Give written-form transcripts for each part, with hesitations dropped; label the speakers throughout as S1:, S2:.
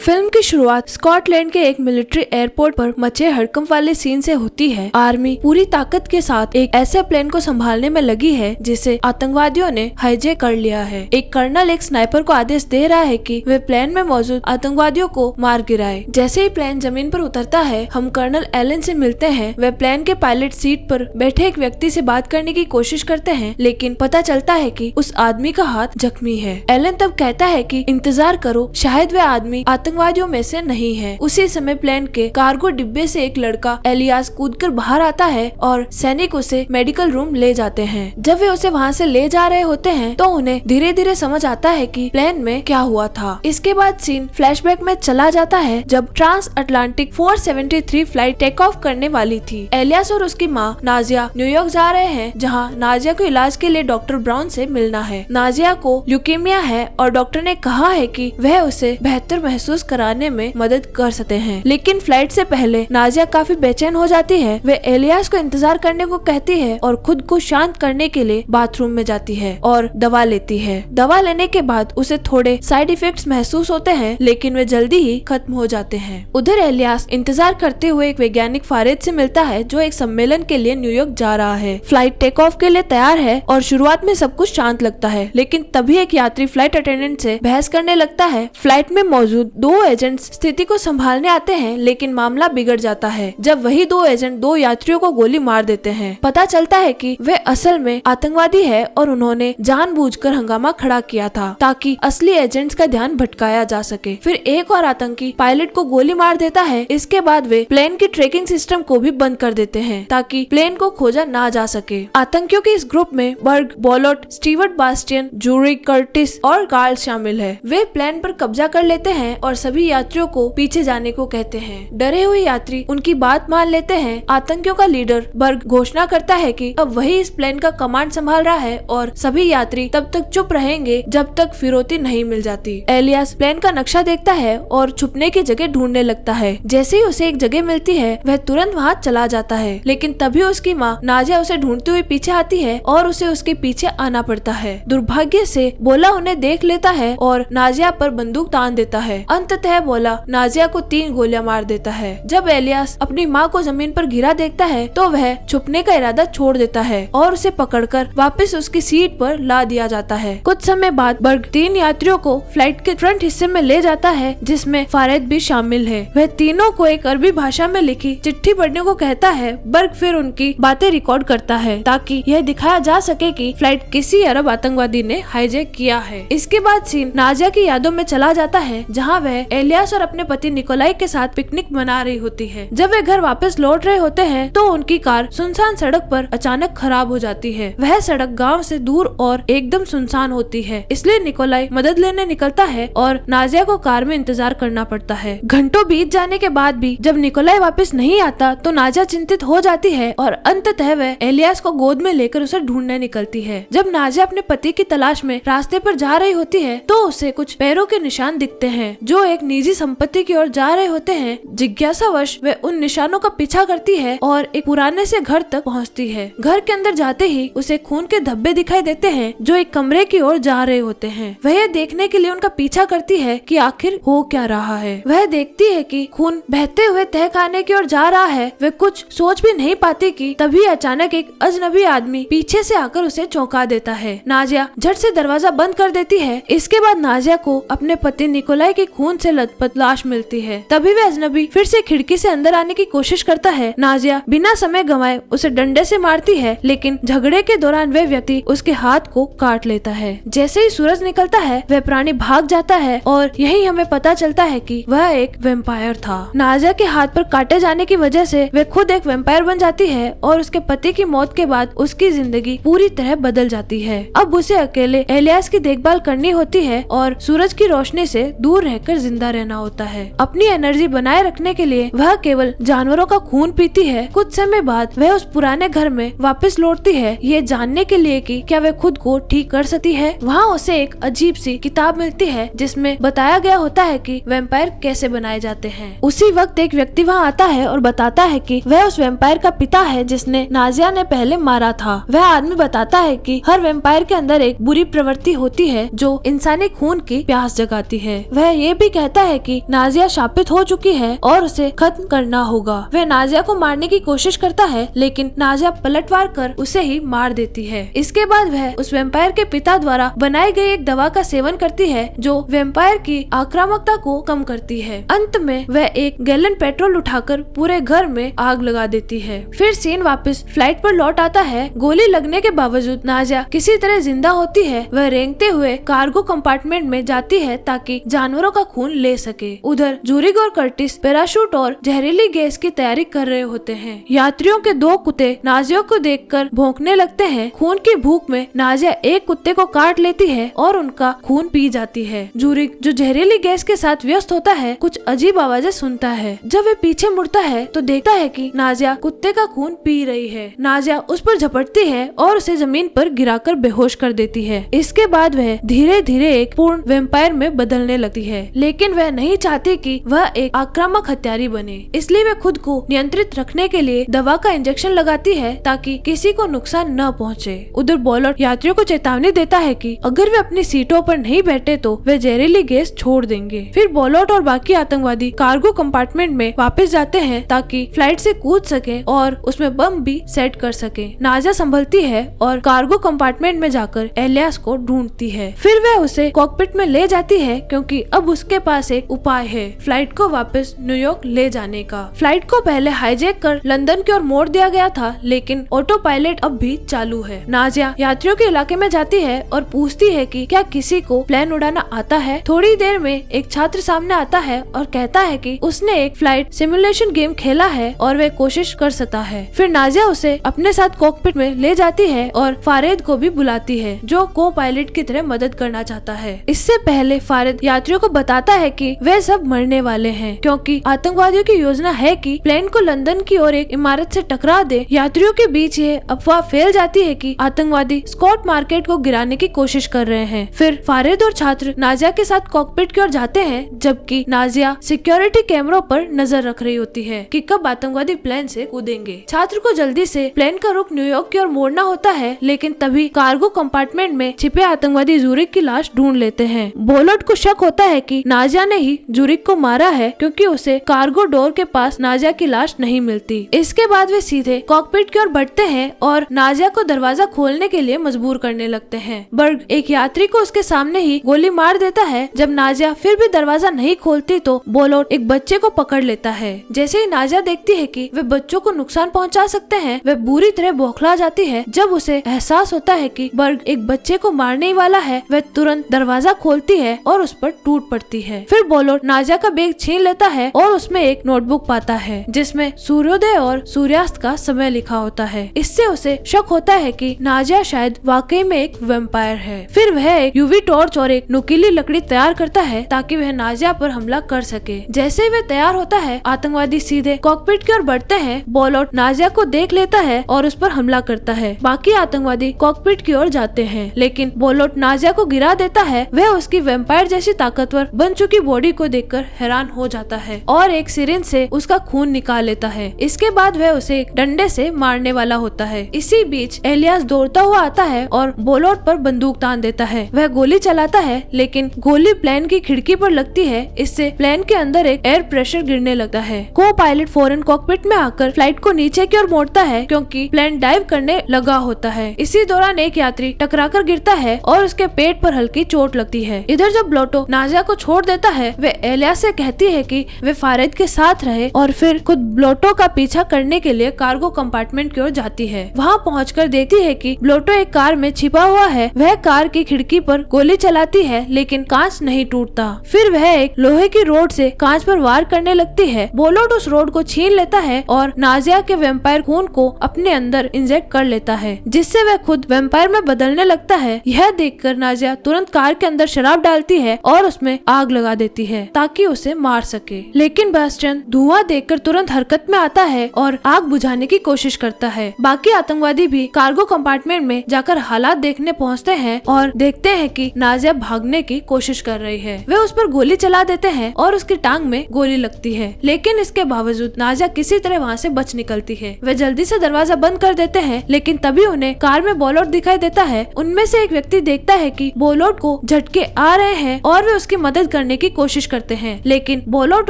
S1: Film की शुरुआत Scotland के एक मिलिट्री एयरपोर्ट पर मचे हड़कंप वाले सीन से होती है। आर्मी पूरी ताकत के साथ एक ऐसे प्लेन को संभालने में लगी है जिसे आतंकवादियों ने हाईजैक कर लिया है। एक कर्नल एक स्नाइपर को आदेश दे रहा है कि वे प्लेन में मौजूद आतंकवादियों को मार गिराए। जैसे ही प्लेन जमीन पर उतरता है, हम कर्नल एलन से मिलते हैं। वे प्लेन के पायलट सीट पर बैठे एक व्यक्ति से बात करने की कोशिश करते हैं, लेकिन पता चलता है कि उस आदमी का हाथ जख्मी है। एलन तब कहता है कि इंतजार करो, शायद वे आदमी आतंकवादियों में से नहीं है। उसी समय प्लेन के कार्गो डिब्बे से एक लड़का एलियास कूदकर बाहर आता है और सैनिक उसे मेडिकल रूम ले जाते हैं। जब वे उसे वहाँ से ले जा रहे होते हैं तो उन्हें धीरे धीरे समझ आता है कि प्लेन में क्या हुआ था। इसके बाद सीन फ्लैशबैक में चला जाता है जब transatlantic 473 flight take off करने वाली थी। एलियास और उसकी माँ नाजिया न्यूयॉर्क जा रहे हैं, जहाँ नाजिया को इलाज के लिए डॉक्टर ब्राउन से मिलना है। नाजिया को ल्यूकेमिया है और डॉक्टर ने कहा है कि वह उसे बेहतर महसूस कराने में मदद कर सकते हैं। लेकिन फ्लाइट से पहले नाजिया काफी बेचैन हो जाती है। वे एलियास को इंतजार करने को कहती है और खुद को शांत करने के लिए बाथरूम में जाती है और दवा लेती है। दवा लेने के बाद उसे थोड़े साइड इफेक्ट्स महसूस होते हैं, लेकिन वे जल्दी ही खत्म हो जाते हैं। उधर एलियास इंतजार करते हुए एक वैज्ञानिक फारिद से मिलता है जो एक सम्मेलन के लिए न्यूयॉर्क जा रहा है। फ्लाइट टेक ऑफ के लिए तैयार है और शुरुआत में सब कुछ शांत लगता है, लेकिन तभी एक यात्री फ्लाइट अटेंडेंट से बहस करने लगता है। फ्लाइट में मौजूद दो एजेंट्स स्थिति को संभालने आते हैं, लेकिन मामला बिगड़ जाता है जब वही दो एजेंट दो यात्रियों को गोली मार देते हैं। पता चलता है कि वे असल में आतंकवादी है और उन्होंने जानबूझकर हंगामा खड़ा किया था ताकि असली एजेंट्स का ध्यान भटकाया जा सके। फिर एक और आतंकी पायलट को गोली मार देता है। इसके बाद वे प्लेन की ट्रैकिंग सिस्टम को भी बंद कर देते हैं ताकि प्लेन को खोजा ना जा सके। आतंकियों के इस ग्रुप में बर्ग, बोलोट, स्टीवर्ट बास्टियन, जूरी, कर्टिस और कार्ल शामिल है। वे प्लेन पर कब्जा कर लेते हैं और सभी यात्रियों को पीछे जाने को कहते हैं। डरे हुए यात्री उनकी बात मान लेते हैं। आतंकियों का लीडर बर्ग घोषणा करता है कि अब वही इस प्लेन का कमांड संभाल रहा है और सभी यात्री तब तक चुप रहेंगे जब तक फिरौती नहीं मिल जाती। एलियास प्लेन का नक्शा देखता है और छुपने की जगह ढूंढने लगता है। जैसे ही उसे एक जगह मिलती है, वह तुरंत वहाँ चला जाता है, लेकिन तभी उसकी माँ नाजिया उसे ढूंढते हुए पीछे आती है और उसे उसके पीछे आना पड़ता है। दुर्भाग्य से बोला उन्हें देख लेता है और नाजिया पर बंदूक तान देता है। अंततः बोला नाजिया को 3 गोलियां मार देता है। जब एलियास अपनी माँ को जमीन पर गिरा देखता है तो वह छुपने का इरादा छोड़ देता है और उसे पकड़कर वापस उसकी सीट पर ला दिया जाता है। कुछ समय बाद बर्ग 3 यात्रियों को फ्लाइट के फ्रंट हिस्से में ले जाता है, जिसमें फारिद भी शामिल है। वह तीनों को एक अरबी भाषा में लिखी चिट्ठी पढ़ने को कहता है। बर्ग फिर उनकी बातें रिकॉर्ड करता है ताकि यह दिखाया जा सके कि फ्लाइट किसी अरब आतंकवादी ने हाईजैक किया है। इसके बाद सीन नाजिया की यादों में चला जाता है, जहाँ वह एलियास और अपने पति निकोलाई के साथ पिकनिक मना रही होती है। जब वे घर वापस लौट रहे होते हैं तो उनकी कार सुनसान सड़क पर अचानक खराब हो जाती है। वह सड़क गांव से दूर और एकदम सुनसान होती है, इसलिए निकोलाई मदद लेने निकलता है और नाजिया को कार में इंतजार करना पड़ता है। घंटों बीत जाने के बाद भी जब निकोलाई वापस नहीं आता तो नाजिया चिंतित हो जाती है और अंततः वह एलियास को गोद में लेकर उसे ढूंढने निकलती है। जब नाजिया अपने पति की तलाश में रास्ते पर जा रही होती है तो उसे कुछ पैरों के निशान दिखते हैं जो एक निजी संपत्ति की ओर जा रहे होते हैं। जिज्ञासावश वे उन निशानों का पीछा करती है और एक पुराने से घर तक पहुंचती है। घर के अंदर जाते ही उसे खून के धब्बे दिखाई देते हैं जो एक कमरे की ओर जा रहे होते हैं। वह यह देखने के लिए उनका पीछा करती है कि आखिर हो क्या रहा है। वह देखती है कि खून बहते हुए तहखाने की ओर जा रहा है। वे कुछ सोच भी नहीं पाती कि तभी अचानक एक अजनबी आदमी पीछे से आकर उसे चौंका देता है। नाजिया झट से दरवाजा बंद कर देती है। इसके बाद नाजिया को अपने पति निकोलाई के खून से लथपथ लाश मिलती है। तभी वह अजनबी फिर से खिड़की से अंदर आने की कोशिश करता है। नाजिया बिना समय गंवाए उसे डंडे से मारती है, लेकिन झगड़े के दौरान वह व्यक्ति उसके हाथ को काट लेता है। जैसे ही सूरज निकलता है वह प्राणी भाग जाता है और यही हमें पता चलता है कि वह एक वैम्पायर था। नाजिया के हाथ पर काटे जाने की वजह से वह खुद एक वैम्पायर बन जाती है और उसके पति की मौत के बाद उसकी जिंदगी पूरी तरह बदल जाती है। अब उसे अकेले एलियास की देखभाल करनी होती है और सूरज की रोशनी से दूर रहकर जिंदा रहना होता है। अपनी एनर्जी बनाए रखने के लिए वह केवल जानवरों का खून पीती है। कुछ समय बाद वह उस पुराने घर में वापस लौटती है, ये जानने के लिए कि क्या वह खुद को ठीक कर सकती है। वहाँ उसे एक अजीब सी किताब मिलती है जिसमें बताया गया होता है कि वैम्पायर कैसे बनाए जाते हैं। उसी वक्त एक व्यक्ति वहाँ आता है और बताता है कि वह उस वैम्पायर का पिता है जिसने नाजिया ने पहले मारा था। वह आदमी बताता है कि हर वैम्पायर के अंदर एक बुरी प्रवृत्ति होती है जो इंसानी खून की प्यास जगाती है। वह ये भी जोरी कहता है कि नाजिया शापित हो चुकी है और उसे खत्म करना होगा। वह नाजिया को मारने की कोशिश करता है लेकिन नाजिया पलटवार कर उसे ही मार देती है। इसके बाद वह उस वेम्पायर के पिता द्वारा बनाई गई एक दवा का सेवन करती है जो वेम्पायर की आक्रामकता को कम करती है। अंत में वह एक गैलन पेट्रोल उठाकर पूरे घर में आग लगा देती है। फिर सीन वापस फ्लाइट पर लौट आता है। गोली लगने के बावजूद नाजिया किसी तरह जिंदा होती है। वह रेंगते हुए कार्गो कंपार्टमेंट में जाती है ताकि जानवरों का खून ले सके। उधर जूरिग और कर्टिस पैराशूट और जहरीली गैस की तैयारी कर रहे होते हैं। यात्रियों के 2 कुत्ते नाजिया को देखकर भौंकने लगते हैं। खून की भूख में नाजिया एक कुत्ते को काट लेती है और उनका खून पी जाती है। जूरिग जो जहरीली गैस के साथ व्यस्त होता है कुछ अजीब आवाजें सुनता है। जब वह पीछे मुड़ता है तो देखता है कि नाजिया कुत्ते का खून पी रही है। नाजिया उस पर झपटती है और उसे जमीन पर गिराकर बेहोश कर देती है। इसके बाद वह धीरे धीरे एक पूर्ण वेम्पायर में बदलने लगती है, लेकिन वह नहीं चाहती कि वह एक आक्रामक हत्यारी बने। इसलिए वह खुद को नियंत्रित रखने के लिए दवा का इंजेक्शन लगाती है ताकि किसी को नुकसान न पहुंचे। उधर बॉलॉट यात्रियों को चेतावनी देता है कि अगर वे अपनी सीटों पर नहीं बैठे तो वे जहरीली गैस छोड़ देंगे। फिर बॉलॉट और बाकी आतंकवादी कार्गो कंपार्टमेंट में वापस जाते हैं ताकि फ्लाइट से कूद सके और उसमें बम भी सेट कर सके। नाजिया संभलती है और कार्गो कंपार्टमेंट में जाकर एलियास को ढूंढती है। फिर वह उसे कॉकपिट में ले जाती है क्योंकि अब उसके पास एक उपाय है फ्लाइट को वापस न्यूयॉर्क ले जाने का। फ्लाइट को पहले हाईजैक कर लंदन की ओर मोड़ दिया गया था, लेकिन ऑटो पायलट अब भी चालू है। नाजिया यात्रियों के इलाके में जाती है और पूछती है कि क्या किसी को प्लेन उड़ाना आता है। थोड़ी देर में एक छात्र सामने आता है और कहता है कि उसने एक फ्लाइट सिमुलेशन गेम खेला है और वह कोशिश कर सकता है। फिर नाजिया उसे अपने साथ कॉकपिट में ले जाती है और फारेद को भी बुलाती है जो को पायलट की तरह मदद करना चाहता है। इससे पहले फारेद यात्रियों को बताता है कि वे सब मरने वाले हैं क्योंकि आतंकवादियों की योजना है कि प्लेन को लंदन की ओर एक इमारत से टकरा दे। यात्रियों के बीच ये अफवाह फैल जाती है कि आतंकवादी स्कॉट मार्केट को गिराने की कोशिश कर रहे हैं। फिर फारेद और छात्र नाजिया के साथ कॉकपिट की ओर जाते हैं जबकि नाजिया सिक्योरिटी कैमरों पर नजर रख रही होती है कि कब आतंकवादी प्लेन से कूदेंगे। छात्र को जल्दी से प्लेन का रुख न्यूयॉर्क की ओर मोड़ना होता है, लेकिन तभी कार्गो कंपार्टमेंट में छिपे आतंकवादी जूरिग की लाश ढूंढ लेते हैं। बॉलॉट को शक होता है कि नाजिया ने ही जूरिग को मारा है क्योंकि उसे कार्गो डोर के पास नाजिया की लाश नहीं मिलती। इसके बाद वे सीधे कॉकपिट की ओर बढ़ते हैं और नाजिया को दरवाजा खोलने के लिए मजबूर करने लगते हैं। बर्ग एक यात्री को उसके सामने ही गोली मार देता है। जब नाजिया फिर भी दरवाजा नहीं खोलती तो बॉलॉट एक बच्चे को पकड़ लेता है। जैसे ही नाजिया देखती है कि वे बच्चों को नुकसान पहुंचा सकते हैं, वह बुरी तरह बौखला जाती है। जब उसे एहसास होता है कि बर्ग एक बच्चे को मारने ही वाला है, वह तुरंत दरवाजा खोलती है और उस पर टूट पड़ती है। फिर बॉलॉट नाजिया का बैग छीन लेता है और उसमें एक नोटबुक पाता है जिसमें सूर्योदय और सूर्यास्त का समय लिखा होता है। इससे उसे शक होता है कि नाजिया शायद वाकई में एक वैम्पायर है। फिर वह एक यूवी टॉर्च और एक नुकीली लकड़ी तैयार करता है ताकि वह नाजिया पर हमला कर सके। जैसे ही वह तैयार होता है, आतंकवादी सीधे कॉकपिट की ओर बढ़ते हैं। बॉलॉट नाजिया को देख लेता है और उस पर हमला करता है। बाकी आतंकवादी कॉकपिट की ओर जाते हैं, लेकिन बॉलॉट नाजिया को गिरा देता है। वह उसकी वैम्पायर जैसी ताकतवर बन चुकी बॉडी को देखकर हैरान हो जाता है और एक सिरिंज से उसका खून निकाल लेता है। इसके बाद वह उसे एक डंडे से मारने वाला होता है। इसी बीच एलियास दौड़ता हुआ आता है और बॉलॉट पर बंदूक तान देता है। वह गोली चलाता है, लेकिन गोली प्लेन की खिड़की पर लगती है। इससे प्लेन के अंदर एक एयर प्रेशर गिरने लगता है। को पायलट फौरन कॉकपिट में आकर फ्लाइट को नीचे की ओर मोड़ता है क्योंकि प्लेन डाइव करने लगा होता है। इसी दौरान एक यात्री टकराकर गिरता है और उसके पेट पर हल्की चोट लगती है। इधर जब ब्लोटो नाजिया को छोड़ देता है, वे एलियास से कहती है कि वे फारेद के साथ रहे और फिर खुद ब्लोटो का पीछा करने के लिए कार्गो कंपार्टमेंट की ओर जाती है। वहाँ पहुंचकर देखती है कि ब्लोटो एक कार में छिपा हुआ है। वह कार की खिड़की पर गोली चलाती है, लेकिन कांच नहीं टूटता। फिर वह एक लोहे की रोड से कांच पर वार करने लगती है। बॉलॉट उस रोड को छीन लेता है और नाजिया के वैम्पायर खून को अपने अंदर इंजेक्ट कर लेता है, जिससे वह खुद वैम्पायर में बदलने लगता है। यह देखकर नाजिया तुरंत कार के अंदर शराब डालती है और उसमें आग लगा देती है ताकि उसे मार सके। लेकिन बास्टियन धुआं देखकर तुरंत हरकत में आता है और आग बुझाने की कोशिश करता है। बाकी आतंकवादी भी कार्गो कंपार्टमेंट में जाकर हालात देखने पहुंचते हैं और देखते हैं कि नाजिया भागने की कोशिश कर रही है। वे उस पर गोली चला देते हैं और उसकी टांग में गोली लगती है, लेकिन इसके बावजूद नाजिया किसी तरह वहाँ से बच निकलती है। वे जल्दी से दरवाजा बंद कर देते हैं, लेकिन तभी उन्हें कार में बॉलॉट दिखाई देता है। उनमें से एक व्यक्ति देखता है कि बॉलॉट को झटके आ रहे हैं और वे उसकी मदद करने की कोशिश करते हैं, लेकिन बोलोट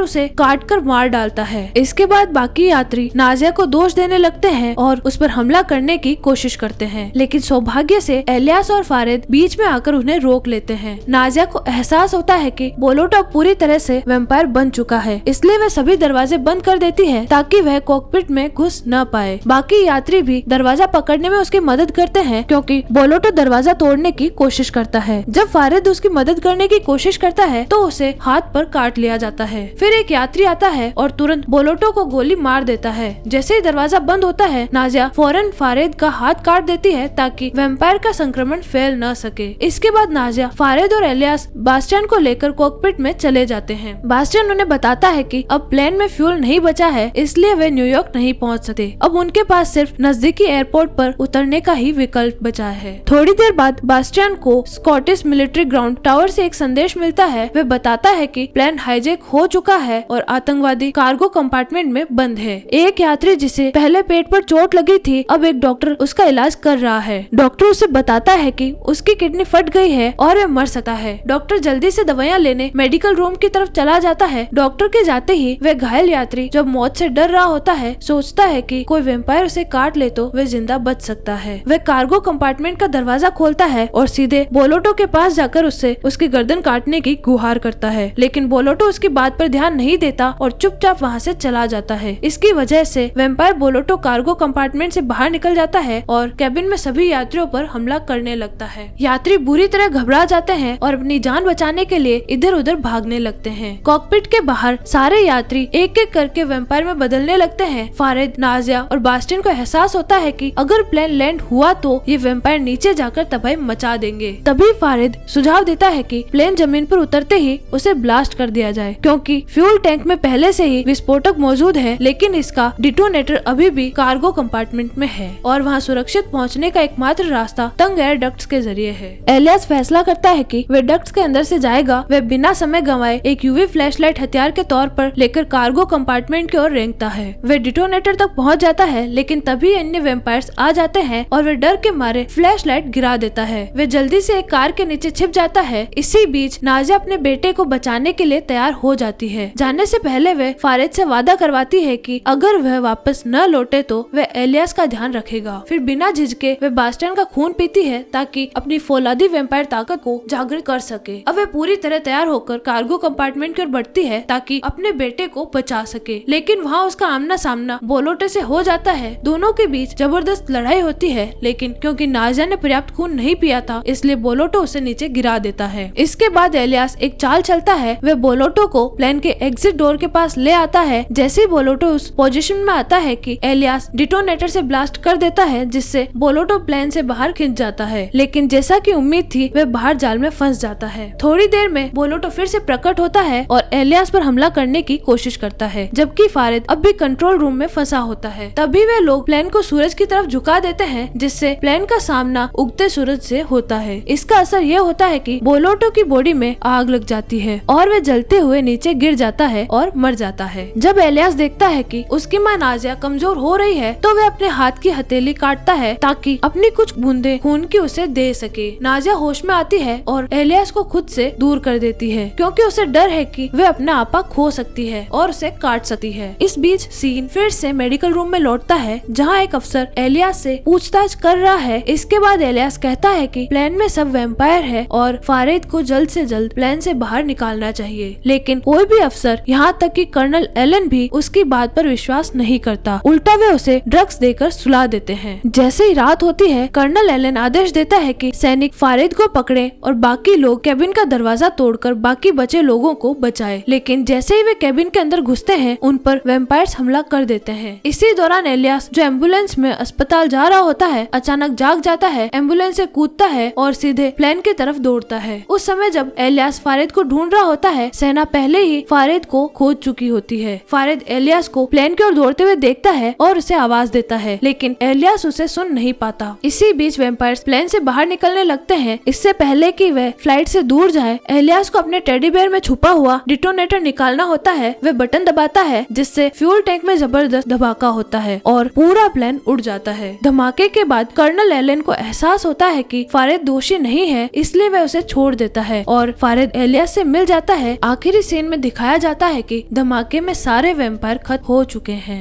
S1: उसे काट कर मार डालता है। इसके बाद बाकी यात्री नाजिया को दोष देने लगते हैं और उस पर हमला करने की कोशिश करते हैं, लेकिन सौभाग्य से इलियास और फारिद बीच में आकर उन्हें रोक लेते हैं। नाजिया को एहसास होता है कि बोलोट अब पूरी तरह से वैम्पायर बन चुका है, इसलिए वह सभी दरवाजे बंद कर देती है ताकि वह कॉकपिट में घुस न पाए। बाकी यात्री भी दरवाजा पकड़ने में उसकी मदद करते हैं क्योंकि बोलोटो दरवाजा तोड़ने की कोशिश करता है। जब फारिद उसकी मदद करने की कोशिश करता है तो उसे हाथ पर काट लिया जाता है। फिर एक यात्री आता है और तुरंत बोलोटो को गोली मार देता है। जैसे ही दरवाजा बंद होता है, नाजिया फौरन फारिद का हाथ काट देती है ताकि वैम्पायर का संक्रमण फैल न सके। इसके बाद नाजिया, फारिद और इलियास बास्टियन को लेकर कॉकपिट में चले जाते हैं। बास्टियन उन्हें बताता है कि अब प्लेन में फ्यूल नहीं बचा है, इसलिए वे न्यूयॉर्क नहीं पहुंच सकते। अब उनके पास सिर्फ नजदीकी एयरपोर्ट पर उतरने का ही विकल्प बचा है। थोड़ी देर बाद बास्टियन को स्कॉटिश मिलिट्री ग्राउंड टावर से एक संदेश मिलता है। वह बताता है कि प्लेन हाईजैक हो चुका है और आतंकवादी कार्गो कंपार्टमेंट में बंद है। एक यात्री जिसे पहले पेट पर चोट लगी थी, अब एक डॉक्टर उसका इलाज कर रहा है। डॉक्टर उसे बताता है कि उसकी किडनी फट गई है और वह मर सकता है। डॉक्टर जल्दी से दवाइयाँ लेने मेडिकल रूम की तरफ चला जाता है। डॉक्टर के जाते ही वह घायल यात्री जब मौत से डर रहा होता है, सोचता है कि कोई वैम्पायर उसे काट ले तो वह जिंदा बच सकता है। वह कार्गो कंपार्टमेंट का दरवाजा खोलता है और सीधे बोलोटो के पास जाकर उससे उसकी गर्दन काटने की गुहार करता है, लेकिन बोलोटो उसकी बात पर ध्यान नहीं देता और चुपचाप वहाँ से चला जाता है। इसकी वजह से वैम्पायर बोलोटो कार्गो कंपार्टमेंट से बाहर निकल जाता है और कैबिन में सभी यात्रियों पर हमला करने लगता है। यात्री बुरी तरह घबरा जाते हैं और अपनी जान बचाने के लिए इधर उधर भागने लगते हैं। कॉकपिट के बाहर सारे यात्री एक एक करके वैम्पायर में बदलने लगते हैं। फारिद, नाजिया और बास्टियन को एहसास होता है कि अगर प्लेन लैंड हुआ तो ये वैम्पायर नीचे जाकर तबाही मचा देंगे। तभी फारिद सुझाव देता है कि प्लेन जमीन पर उतरते ही उसे ब्लास्ट कर दिया जाए, क्योंकि फ्यूल टैंक में पहले से ही विस्फोटक मौजूद है, लेकिन इसका डिटोनेटर अभी भी कार्गो कंपार्टमेंट में है और वहाँ सुरक्षित पहुँचने का एकमात्र रास्ता तंग एयर डक्ट्स के जरिए है। इलियास फैसला करता है कि वह डक्ट्स के अंदर से जाएगा। वह बिना समय गंवाए एक यूवी फ्लैशलाइट हथियार के तौर पर लेकर कार्गो कंपार्टमेंट की ओर रेंगता है। वह डिटोनेटर तक पहुंच जाता है, लेकिन तभी अन्य वैम्पायर्स आ जाते हैं और वह डर के मारे फ्लैशलाइट गिरा देता है। वह जल्दी से एक कार के नीचे छिप जाता है। इसी बीच नाजिया अपने बेटे को बचाने के लिए तैयार हो जाती है। जाने से पहले वह फारिद से वादा करवाती है कि अगर वह वापस न लौटे तो वह इलियास का ध्यान रखेगा। फिर बिना झिझके वह बास्टियन का खून पीती है ताकि अपनी फौलादी वैम्पायर ताकत को जागृत कर सके। अब वह पूरी तरह तैयार होकर कार्गो कंपार्टमेंट की ओर बढ़ती है ताकि अपने बेटे को बचा सके, लेकिन वहाँ उसका आमना सामना बोलोटे से हो जाता है। दोनों के बीच जबरदस्त लड़ाई होती है, लेकिन क्योंकि नाजिया ने पर्याप्त खून नहीं पिया था, इसलिए बोलोटो उसे नीचे गिरा देता है। इसके बाद इलियास एक चाल चलता है। वह बोलोटो को प्लेन के एग्जिट डोर के पास ले आता है। जैसे ही बोलोटो उस पोजीशन में आता है कि इलियास डिटोनेटर से ब्लास्ट कर देता है, जिससे बोलोटो प्लेन से बाहर खिंच जाता है, लेकिन जैसा कि उम्मीद थी वह बाहर जाल में फंस जाता है। थोड़ी देर में बोलोटो फिर से प्रकट होता है और इलियास पर हमला करने की कोशिश करता है, जबकि फारिद अब भी कंट्रोल रूम में फंसा होता है। तभी वे लोग प्लेन को सूरज की तरफ झुका देते हैं, जिससे प्लेन का सामना उगते सूरज से होता है। इसका असर यह होता है कि बोलोटो की बॉडी में आग लग जाती है और वह जलते हुए नीचे गिर जाता है और मर जाता है। जब इलियास देखता है कि उसकी मां नाजिया कमजोर हो रही है, तो वह अपने हाथ की हथेली काटता है ताकि अपनी कुछ बूंदे खून की उसे दे सके। नाजिया होश में आती है और इलियास को खुद से दूर कर देती है, क्योंकि उसे डर है कि वह अपना आपा खो सकती है और उसे काट सकती है। इस बीच सीन फिर से मेडिकल रूम में लौटता है, जहाँ एक अफसर इलियास से पूछताछ कर रहा है। इसके बाद इलियास कहता है कि प्लेन में सब वैम्पायर है और फारिद को जल्द से जल्द प्लेन से बाहर निकालना चाहिए, लेकिन कोई भी अफसर, यहाँ तक कि कर्नल एलन भी उसकी बात पर विश्वास नहीं करता। उल्टा वे उसे ड्रग्स देकर सुला देते हैं। जैसे ही रात होती है, कर्नल एलन आदेश देता है कि सैनिक फारिद को पकड़े और बाकी लोग कैबिन का दरवाजा तोड़कर बाकी बचे लोगों को बचाए। लेकिन जैसे ही वे कैबिन के अंदर घुसते हैं, उन पर वैम्पायर्स हमला कर देते हैं। इसी दौरान इलियास, जो एम्बुलेंस में अस्पताल जा रहा होता है, अचानक जाग जाता है, एम्बुलेंस से कूदता है और सीधे प्लेन की तरफ दौड़ता है। उस समय जब इलियास फारिद को ढूंढ रहा होता है, सेना पहले ही फारिद को खोज चुकी होती है। फारिद इलियास को प्लेन की ओर दौड़ते हुए देखता है और उसे आवाज देता है, लेकिन इलियास उसे सुन नहीं पाता। इसी बीच वैम्पायर्स प्लेन से बाहर निकलने लगते हैं। इससे पहले कि वह फ्लाइट से दूर जाए, इलियास को अपने टेडी बेयर में छुपा हुआ डिटोनेटर निकालना होता है। वह बटन दबाता है, जिससे फ्यूल टैंक में जबरदस्त धमाका होता है और पूरा प्लेन उड़ जाता है। धमाके के बाद कर्नल एलन को एहसास होता है कि फारिद दोषी नहीं है, इसलिए वह उसे छोड़ देता है और फारिद इलियास गैस से मिल जाता है। आखिरी सीन में दिखाया जाता है कि धमाके में सारे वैम्पायर खत्म हो चुके हैं।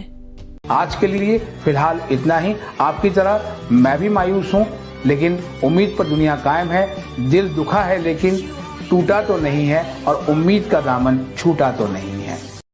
S2: आज के लिए फिलहाल इतना ही। आपकी तरह मैं भी मायूस हूँ, लेकिन उम्मीद पर दुनिया कायम है। दिल दुखा है लेकिन टूटा तो नहीं है, और उम्मीद का दामन छूटा तो नहीं है।